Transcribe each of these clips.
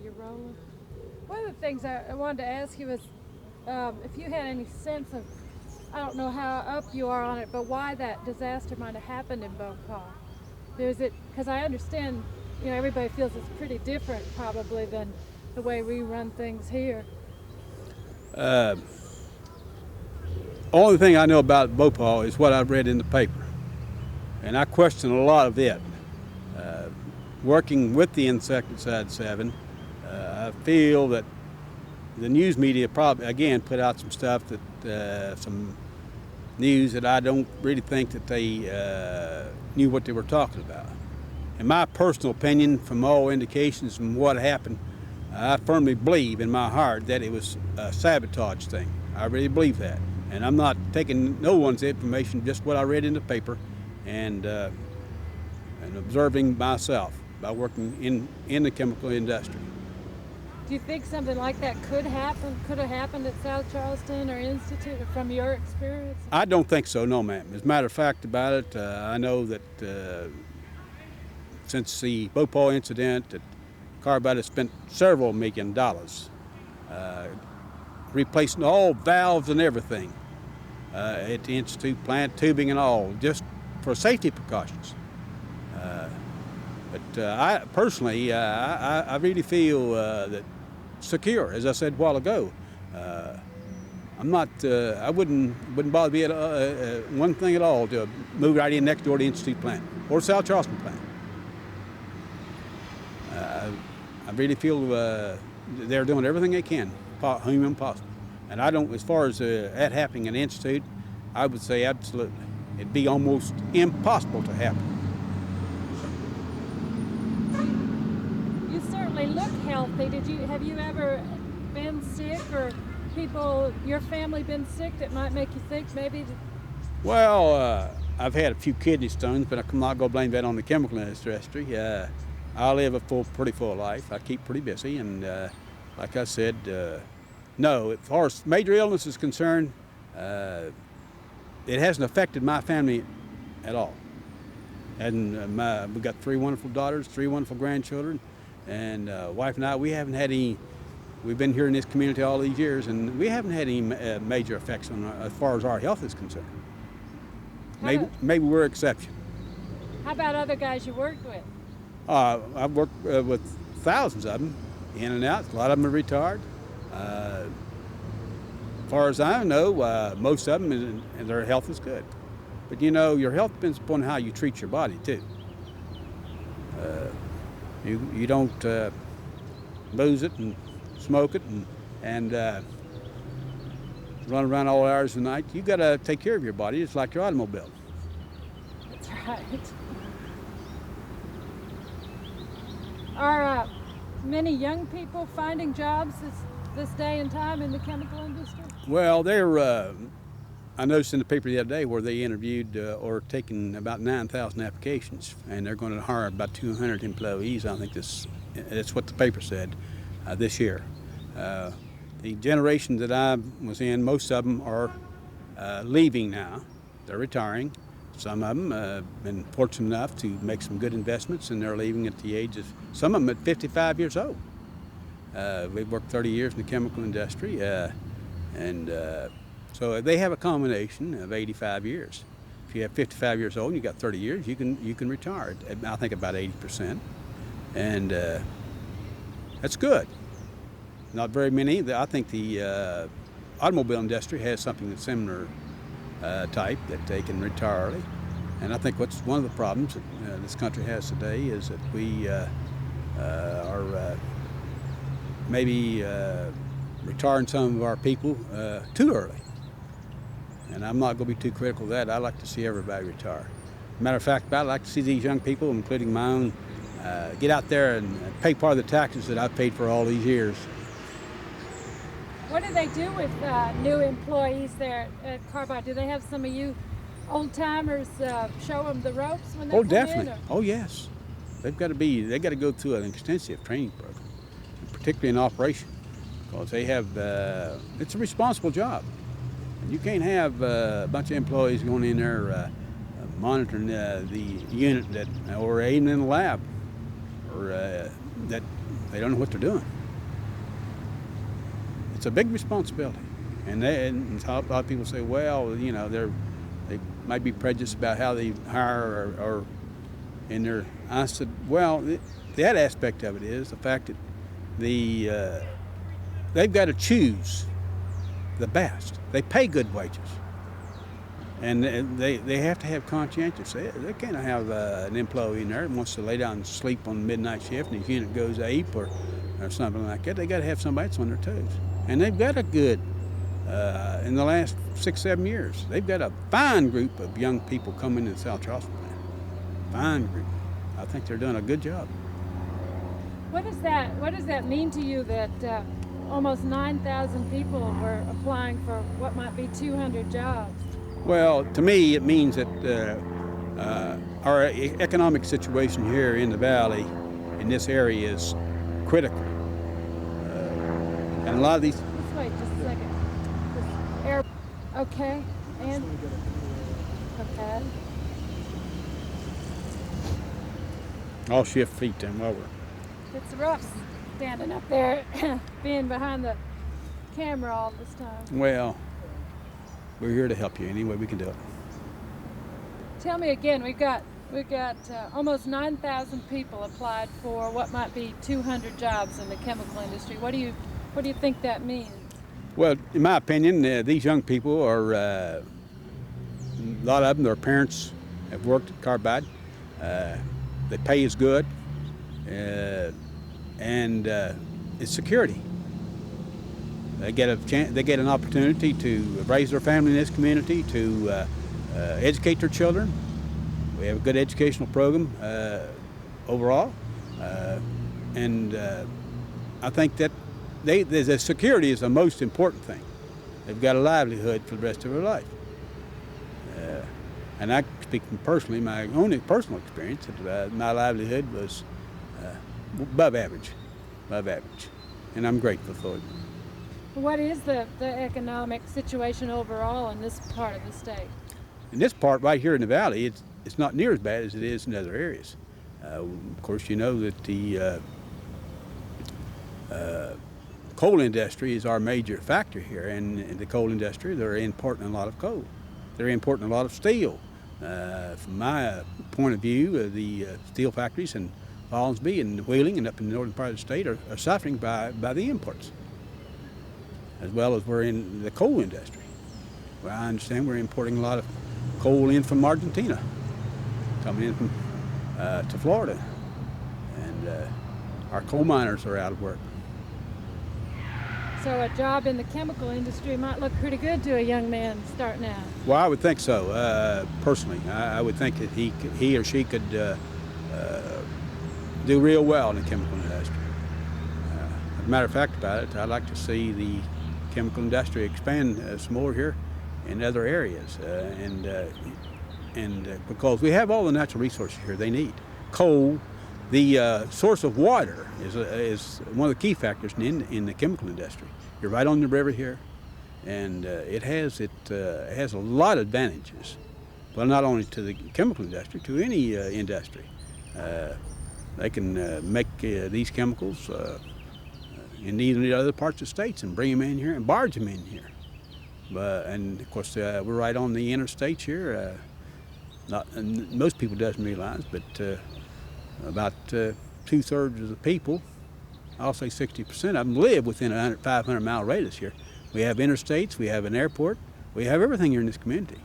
you're rolling. One of the things I wanted to ask you is if you had any sense of, I don't know how up you are on it, but why that disaster might have happened in Bhopal. There's it, because I understand, everybody feels it's pretty different probably than the way we run things here. Only thing I know about Bhopal is what I've read in the paper, and I question a lot of it. Working with the Insecticide 7, I feel that the news media probably, again, put out some stuff that, some news that I don't really think that they knew what they were talking about. In my personal opinion, from all indications from what happened, I firmly believe in my heart that it was a sabotage thing. I really believe that. And I'm not taking no one's information, just what I read in the paper and observing myself by working in the chemical industry. Do you think something like that could have happened at South Charleston or Institute from your experience? I don't think so, no, ma'am. As a matter of fact about it, I know that since the Bhopal incident, that Carbide has spent several $1 million replacing all valves and everything at the Institute plant, tubing and all, just for safety precautions. But I personally, I really feel that secure, as I said a while ago. I'm not, I wouldn't bother me at one thing at all to move right in next door to the Institute plant or South Charleston plant. I really feel they're doing everything they can, human possible. And I don't, as far as that happening in the Institute, I would say absolutely. It'd be almost impossible to happen. You certainly look healthy. Have you ever been sick, or your family been sick that might make you think maybe? Well, I've had a few kidney stones, but I'm not going to blame that on the chemical industry. I live a pretty full life. I keep pretty busy, and like I said, no, as far as major illness is concerned, it hasn't affected my family at all. And we've got 3 wonderful daughters, 3 wonderful grandchildren, and wife and I, we haven't had any. We've been here in this community all these years, and we haven't had any major effects on as far as our health is concerned. Maybe we're an exception. How about other guys you worked with? I've worked with thousands of them, in and out. A lot of them are retired. As far as I know, most of them, and their health is good. But your health depends upon how you treat your body too. You don't booze it and smoke it and run around all hours of the night. You got to take care of your body. It's like your automobile. That's right. Are many young people finding jobs this day and time in the chemical industry? Well, I noticed in the paper the other day where they interviewed or taken about 9,000 applications, and they're going to hire about 200 employees. I think that's what the paper said this year. The generation that I was in, most of them are leaving now. They're retiring. Some of them have been fortunate enough to make some good investments, and they're leaving at the age of, some of them at 55 years old. We've worked 30 years in the chemical industry, and so they have a combination of 85 years. If you have 55 years old and you got 30 years, you can retire. I think about 80%, and that's good. Not very many. I think the automobile industry has something that's similar type that they can retire early, and I think what's one of the problems that this country has today is that we are maybe retiring some of our people too early. And I'm not going to be too critical of that. I like to see everybody retire. Matter of fact, I'd like to see these young people, including my own, get out there and pay part of the taxes that I've paid for all these years. What do they do with new employees there at Carbide? Do they have some of you old-timers show them the ropes when they come definitely. in? Oh, yes. They got to go through an extensive training program, particularly in operation, because they have, it's a responsible job. You can't have a bunch of employees going in there monitoring the unit or even in the lab, or that They don't know what they're doing. It's a big responsibility. And a lot of people say, well, you know, they might be prejudiced about how they hire or in their. I said, well, that aspect of it is the fact that they've got to choose the best. They pay good wages. And they have to have conscientious. They can't have an employee in there that wants to lay down and sleep on the midnight shift and his unit goes ape or something like that. They got to have somebody that's on their toes. And they've got a good, in the last 6-7 years, they've got a fine group of young people coming into the South Charleston plant. Fine group. I think they're doing a good job. What does that mean to you that almost 9,000 people were applying for what might be 200 jobs? Well, to me, it means that our economic situation here in the valley, in this area, is critical. And a lot of these. Let's wait just a second. Okay, and okay. I'll shift feet then while It's rough standing up there, being behind the camera all this time. Well, we're here to help you any way we can do it. Tell me again, we've got almost 9,000 people applied for what might be 200 jobs in the chemical industry. What do you think that means? Well, in my opinion, these young people are, a lot of them, their parents have worked at Carbide. The pay is good, and it's security. They get an opportunity to raise their family in this community, to educate their children. We have a good educational program overall, and I think that the security is the most important thing. They've got a livelihood for the rest of their life. And I speak from personally, my own personal experience, that my livelihood was above average, and I'm grateful for it. What is the economic situation overall in this part of the state? In this part right here in the valley, it's not near as bad as it is in other areas. Of course, you know that the coal industry is our major factor here, and in the coal industry, they're importing a lot of coal. They're importing a lot of steel. From my point of view, the steel factories in Fallsby and Wheeling and up in the northern part of the state are suffering by the imports, as well as we're in the coal industry. Well, I understand we're importing a lot of coal in from Argentina, coming in from, to Florida, and our coal miners are out of work. So a job in the chemical industry might look pretty good to a young man starting out. Well, I would think so. Personally, I would think that he or she could do real well in the chemical industry. As a matter of fact about it, I'd like to see the chemical industry expand some more here in other areas, and because we have all the natural resources here they need. Coal, the source of water is one of the key factors in the chemical industry. You're right on the river here, and it has a lot of advantages. Well, not only to the chemical industry, to any industry. They can make these chemicals in the other parts of the states and bring them in here and barge them in here. And of course, we're right on the interstates here. And most people doesn't realize, but about 2/3 of the people, I'll say 60% of them, live within a 500-mile radius here. We have interstates, we have an airport, we have everything here in this community.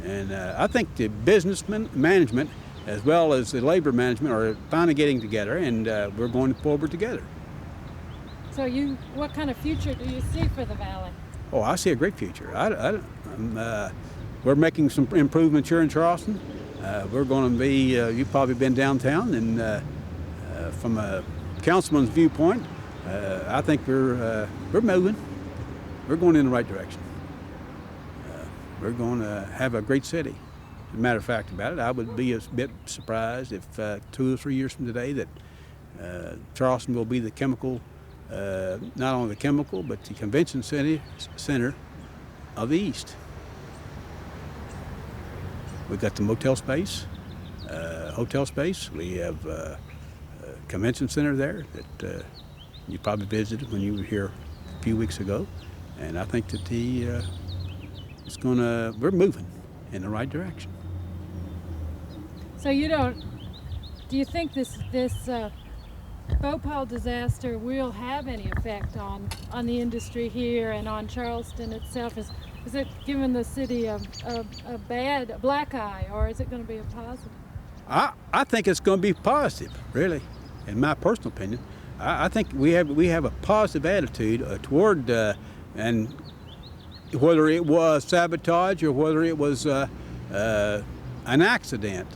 And I think the business management as well as the labor management are finally getting together, and we're going forward together. So what kind of future do you see for the valley? Oh, I see a great future. We're making some improvements here in Charleston. We're going to be, you've probably been downtown, and from a councilman's viewpoint, I think we're moving. We're going in the right direction. We're going to have a great city. As a matter of fact about it, I would be a bit surprised if 2 or 3 years from today that Charleston will be the chemical, not only the chemical, but the convention center of the East. We've got the motel space, hotel space. We have convention center there that you probably visited when you were here a few weeks ago. And I think that we're moving in the right direction. So do you think this Bhopal disaster will have any effect on the industry here and on Charleston itself? Is it giving the city a black eye, or is it going to be a positive? I think it's going to be positive, really, in my personal opinion. I think we have a positive attitude toward, and whether it was sabotage or whether it was an accident.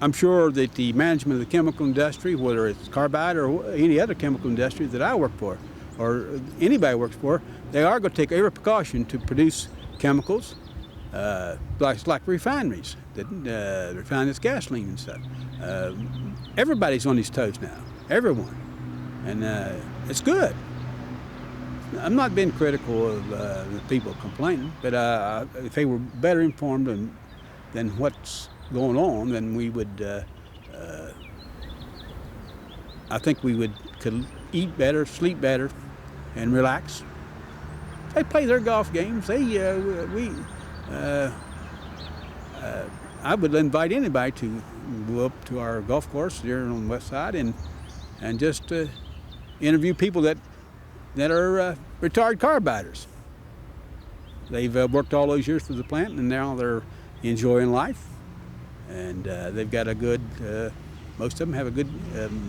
I'm sure that the management of the chemical industry, whether it's Carbide or any other chemical industry that I work for, or anybody works for, they are going to take every precaution to produce chemicals, like refineries that refine this gasoline and stuff. Everybody's on his toes now, everyone, and it's good. I'm not being critical of the people complaining, but if they were better informed than what's going on, then we would, I think could eat better, sleep better, and relax. They play their golf games. I would invite anybody to go up to our golf course here on the west side and just interview people that are retired carbiders. They've worked all those years for the plant, and now they're enjoying life. And they've got a good, most of them have a good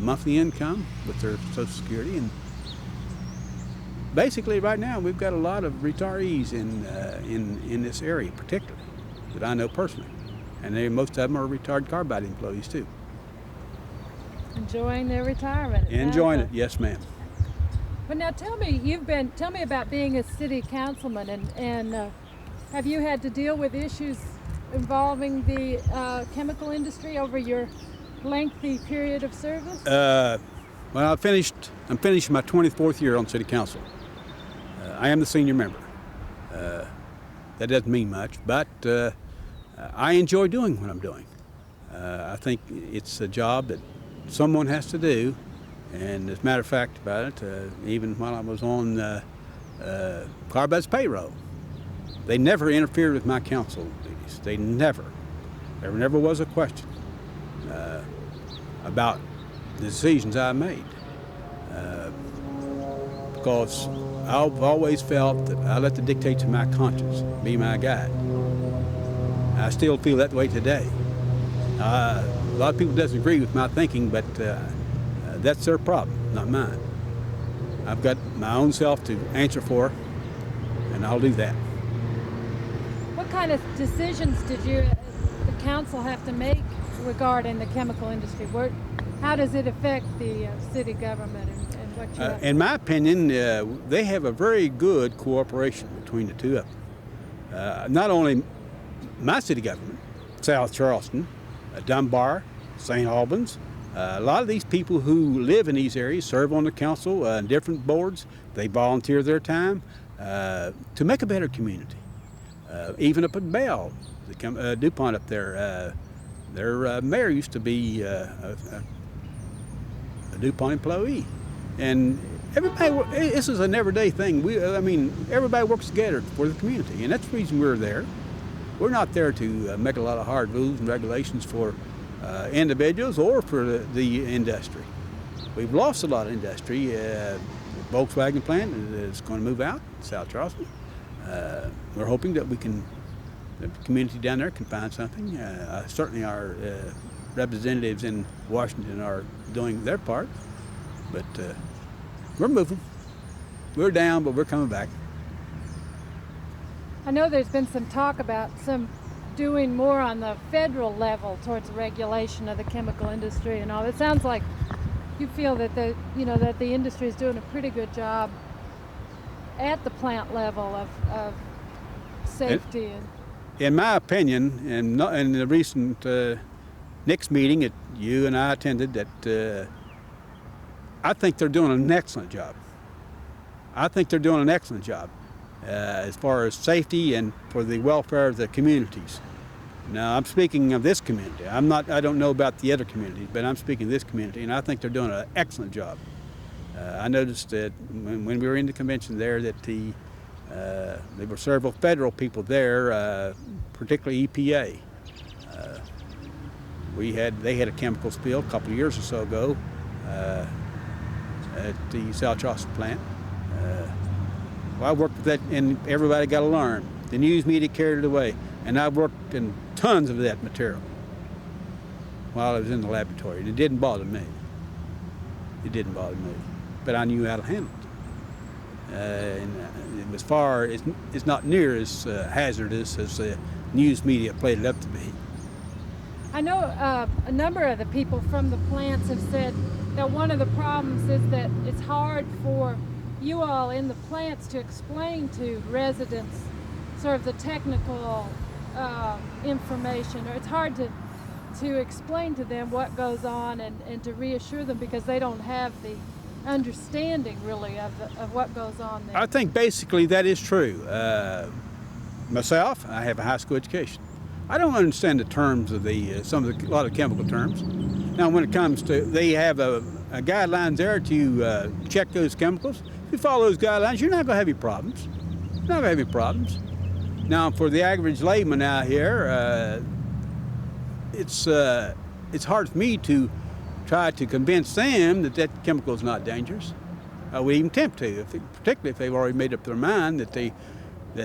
monthly income with their Social Security. And basically right now we've got a lot of retirees in this area particularly that I know personally. And most of them are retired Carbide employees too. Enjoying their retirement. Enjoying it, yes ma'am. But now tell me about being a city councilman, and have you had to deal with issues involving the chemical industry over your lengthy period of service? Well, I'm finished my 24th year on city council. I am the senior member. That doesn't mean much, but I enjoy doing what I'm doing. I think it's a job that someone has to do, and as a matter of fact about it, even while I was on Carbide's payroll, they never interfered with my council duties. They never. There never was a question about the decisions I made, because I've always felt that I let the dictates of my conscience be my guide. I still feel that way today. A lot of people disagree with my thinking, but that's their problem, not mine. I've got my own self to answer for, and I'll do that. What kind of decisions did the council have to make regarding the chemical industry? How does it affect the city government and what you have? In my opinion, they have a very good cooperation between the two of them. Not only my city government, South Charleston, Dunbar, St. Albans, a lot of these people who live in these areas serve on the council and different boards. They volunteer their time to make a better community. Even up at Bell, DuPont up there, their mayor used to be a DuPont employee. And everybody, this is an everyday thing. Everybody works together for the community, and that's the reason we're there. We're not there to make a lot of hard rules and regulations for individuals or for the industry. We've lost a lot of industry. The Volkswagen plant is going to move out, South Charleston. We're hoping that the community down there can find something. Certainly our representatives in Washington are doing their part, but we're moving. We're down, but we're coming back. I know there's been some talk about some doing more on the federal level towards regulation of the chemical industry and all. It sounds like you feel that the industry is doing a pretty good job at the plant level of safety. In my opinion, and in the recent next meeting that you and I attended, that I think they're doing an excellent job. As far as safety and for the welfare of the communities. Now, I'm speaking of this community. I don't know about the other communities, but I'm speaking of this community, and I think they're doing an excellent job. I noticed that when we were in the convention there that there were several federal people there, particularly EPA. They had a chemical spill a couple of years or so ago at the South Charleston plant. Well, I worked with that, and everybody got alarmed. The news media carried it away, and I worked in tons of that material while I was in the laboratory, and it didn't bother me. It didn't bother me, but I knew how to handle it. And it's not near as hazardous as the news media played it up to be. I know a number of the people from the plants have said that one of the problems is that it's hard for you all in the plants to explain to residents sort of the technical information, or it's hard to explain to them what goes on and to reassure them because they don't have the understanding really of what goes on there. I think basically that is true. Myself, I have a high school education. I don't understand the terms of a lot of chemical terms. Now, when it comes to, they have a guidelines there to check those chemicals. If you follow those guidelines, you're not going to have any problems. You're not going to have any problems. Now, for the average layman out here, it's hard for me to try to convince them that chemical is not dangerous. I would even attempt to, particularly if they've already made up their mind that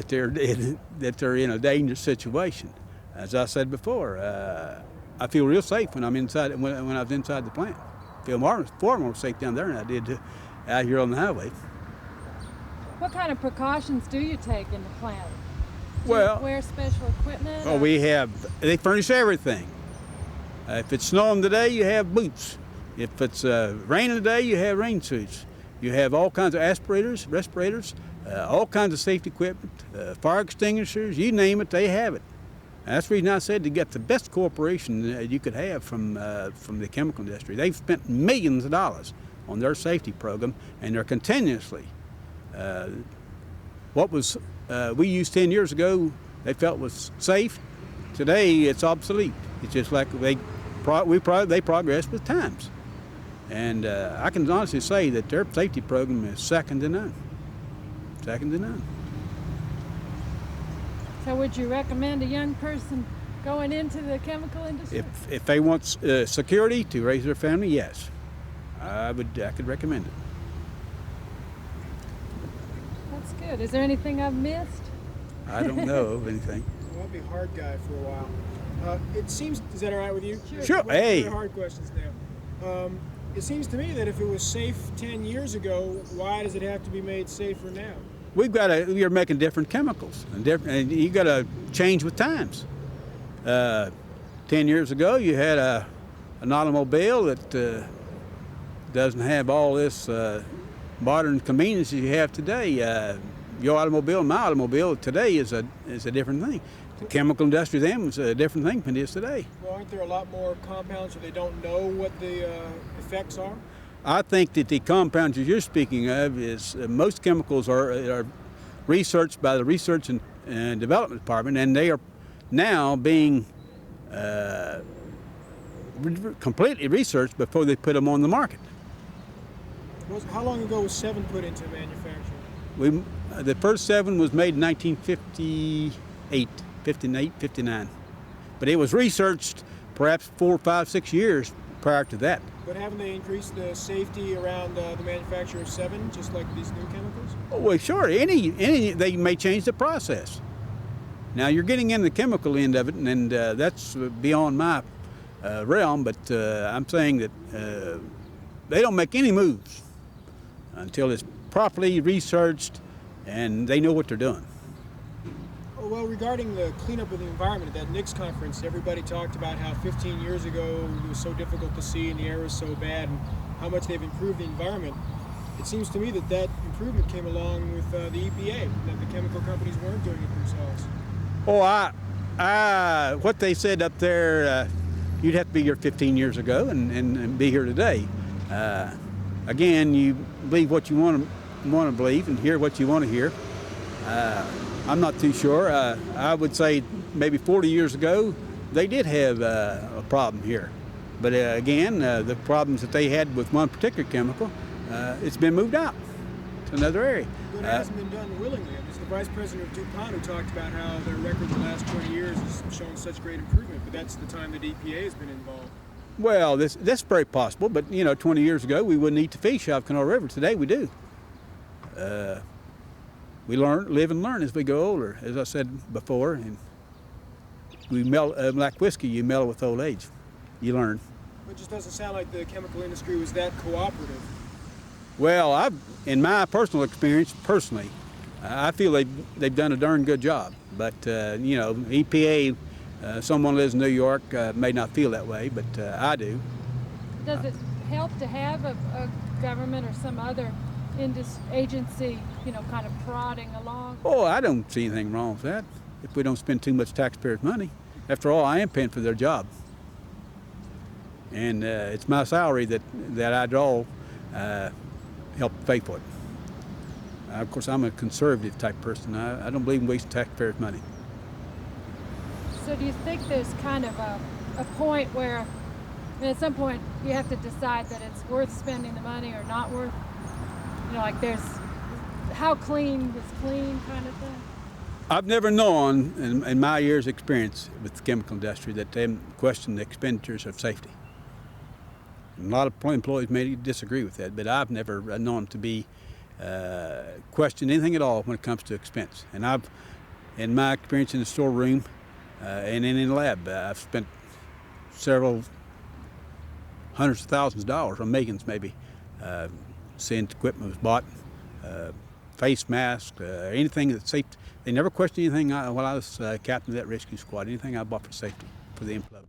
they're in a dangerous situation. As I said before, I feel real safe when I'm inside. When I was inside the plant, I feel far more safe down there than I did out here on the highway. What kind of precautions do you take in the plant? Do Well, you wear special equipment? Oh, they furnish everything. If it's snowing today, you have boots. If it's raining today, you have rain suits. You have all kinds of respirators, all kinds of safety equipment, fire extinguishers, you name it, they have it. And that's the reason I said to get the best cooperation you could have from the chemical industry. They've spent millions of dollars on their safety program, and they're continuously. What we used 10 years ago, they felt was safe. Today, it's obsolete. It's just like they progress with times. And I can honestly say that their safety program is second to none. Second to none. So would you recommend a young person going into the chemical industry? If they want security to raise their family, yes. I could recommend it. That's good. Is there anything I've missed? I don't know of anything. Well, I'll be hard guy for a while. It seems, is that all right with you? Sure. Well, Hey. hard questions now. It seems to me that if it was safe 10 years ago, why does it have to be made safer now? You're making different chemicals, and you got to change with times. 10 years ago, you had an automobile that doesn't have all this modern conveniences you have today. Your automobile and my automobile today is a different thing. The chemical industry then was a different thing than it is today. Well, aren't there a lot more compounds so they don't know what the effects are? I think that the compounds that you're speaking of is most chemicals are researched by the Research and Development Department, and they are now being completely researched before they put them on the market. How long ago was 7 put into manufacturing? The first 7 was made in 1958, 59. But it was researched perhaps 4, 5, 6 years prior to that. But haven't they increased the safety around the manufacture of 7, just like these new chemicals? Oh, well, sure. They may change the process. Now, you're getting in the chemical end of it, and that's beyond my realm, but I'm saying that they don't make any moves until it's properly researched and they know what they're doing. Well, regarding the cleanup of the environment at that NICS conference, everybody talked about how 15 years ago it was so difficult to see and the air was so bad and how much they've improved the environment. It seems to me that improvement came along with the EPA, that the chemical companies weren't doing it themselves. Oh, what they said up there, you'd have to be here 15 years ago and be here today. Again, you believe what you want to believe and hear what you want to hear. I'm not too sure. I would say maybe 40 years ago, they did have a problem here. But again, the problems that they had with one particular chemical, it's been moved out to another area. But it hasn't been done willingly. I mean, it's the vice president of DuPont who talked about how their record the last 20 years has shown such great improvement, but that's the time that EPA has been involved. Well, that's very possible, but 20 years ago we wouldn't eat the fish out of Canal River. Today we do. We live and learn as we go older, as I said before, and we like whiskey, you mellow with old age. You learn. It just doesn't sound like the chemical industry was that cooperative. Well, in my personal experience, I feel they've done a darn good job. But EPA, someone lives in New York, may not feel that way, but I do. Does it help to have a government or some other agency, kind of prodding along? Oh, I don't see anything wrong with that. If we don't spend too much taxpayers' money, after all, I am paying for their job, and it's my salary that I draw. Help pay for it. Of course, I'm a conservative type person. I don't believe in wasting taxpayers' money. So do you think there's kind of a point where, at some point, you have to decide that it's worth spending the money or not worth? Like there's how clean is clean kind of thing? I've never known in my years' experience with the chemical industry that they question the expenditures of safety. And a lot of employees may disagree with that, but I've never known to be question anything at all when it comes to expense. And in my experience in the storeroom and in the lab, I've spent several hundreds of thousands of dollars on Megan's maybe. Since equipment was bought, face masks, anything that's safe. They never questioned anything while I was captain of that rescue squad, anything I bought for safety for the employees.